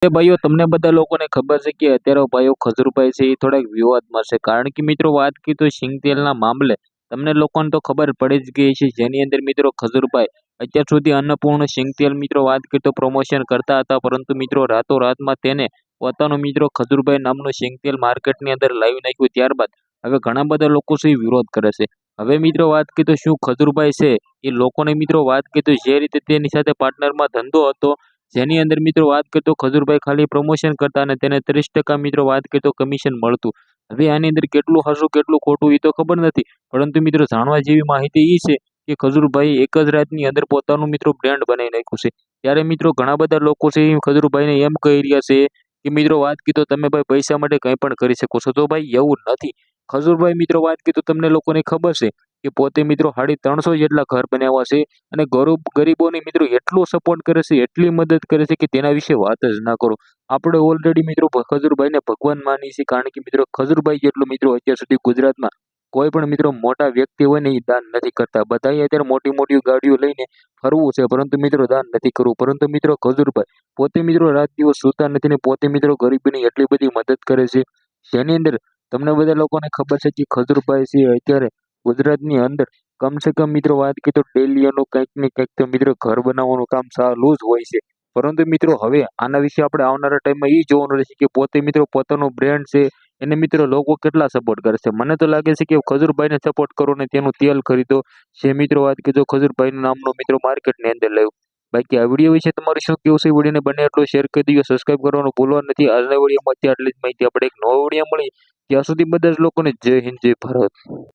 ભાઈઓ તમને બધા લોકોને ખબર છે કે અત્યારે ભાઈઓ ખજૂરભાઈ છે એ થોડાક વિવાદમાં છે કારણ કે મિત્રો વાત કરી તો સિંગ તેલના મામલે તમને લોકોને તો ખબર પડી જ ગઈ છે જેની અંદર મિત્રો ખજૂરભાઈ અત્યાર સુધી અન્નપૂર્ણ સિંગ તેલ મિત્રો વાત કરી તો પ્રમોશન કરતા હતા પરંતુ મિત્રો રાતોરાતમાં તેને પોતાનું મિત્રો ખજૂરભાઈ નામનું સિંગ તેલ માર્કેટની અંદર લાવી નાખ્યું ત્યારબાદ હવે ઘણા બધા લોકો છે એ વિરોધ કરે છે હવે મિત્રો વાત કરી તો શું ખજૂરભાઈ છે એ લોકોને મિત્રો વાત કરી તો જે રીતે તેની સાથે પાર્ટનરમાં ધંધો હતો જેની અંદર મિત્રો વાત કરતો ખજૂરભાઈ ખાલી પ્રમોશન કરતા અને તેને 30% મિત્રો વાત કરતો કમિશન મળતું। હવે આની અંદર કેટલું હાચું કેટલું ખોટું એ તો ખબર નથી પરંતુ મિત્રો જાણવા જેવી માહિતી એ છે કે ખજૂરભાઈ એક જ રાતની અંદર પોતાનું મિત્રો બ્રાન્ડ બનાવી નાખ્યું છે। ત્યારે મિત્રો ઘણા બધા લોકો છે એ ખજૂરભાઈને એમ કહી રહ્યા છે કે મિત્રો વાત કીધો તમે ભાઈ પૈસા માટે કંઈ પણ કરી શકો છો, તો ભાઈ એવું નથી। ખજૂરભાઈ મિત્રો વાત કીધું તમને લોકોને ખબર છે કે પોતે મિત્રો 350 જેટલા ઘર બનાવ્યા છે અને ગરીબોને મિત્રો એટલો સપોર્ટ કરે છે એટલી મદદ કરે છે કે તેના વિશે વાત જ ના કરો। આપણે ઓલરેડી મિત્રો ખજૂરભાઈને ભગવાન માની છે કારણ કે મિત્રો ખજૂરભાઈ જેટલો મિત્રો અત્યાર સુધી ગુજરાતમાં કોઈ પણ મિત્રો મોટા વ્યક્તિ હોય ને એ દાન નથી કરતા। બધાએ અત્યારે મોટી મોટી ગાડીઓ લઈને ફરવું છે પરંતુ મિત્રો દાન નથી કરવું। પરંતુ મિત્રો ખજૂરભાઈ પોતે મિત્રો રાત દિવસ સૂતા નથી ને પોતે મિત્રો ગરીબીની એટલી બધી મદદ કરે છે જેની અંદર તમને બધા લોકોને ખબર છે કે ખજૂરભાઈ છે અત્યારે ગુજરાતની અંદર કમસે કમ મિત્રો વાત કરીએ તો ડેલી એનું કંઈક ને કંઈક તો મિત્રો ઘર બનાવવાનું કામ ચાલુ જ હોય છે। પરંતુ મિત્રો હવે આના વિશે આપણે આવનારા ટાઈમમાં એ જોવાનું રહેશે કે પોતે મિત્રો પોતાનો બ્રાન્ડ છે એને મિત્રો લોકો કેટલા સપોર્ટ કરે છે। મને તો લાગે છે કે ખજૂરભાઈને સપોર્ટ કરો ને તેનું તેલ ખરીદો જે મિત્રો વાત કીધો ખજૂરભાઈનું નામનો મિત્રો માર્કેટની અંદર લાવ્યું। બાકી આ વિડીયો વિશે તમારું શું કેવું છે? વિડીયોને બને એટલો શેર કરી દીજો, સબસ્ક્રાઇબ કરવાનું ભૂલવા નથી। આજના વિડીયોમાં આટલી જ માહિતી, આપણે એક નવો વિડીયો મળી ત્યાં સુધી બધા જ લોકોને જય હિન્દ જય ભારત।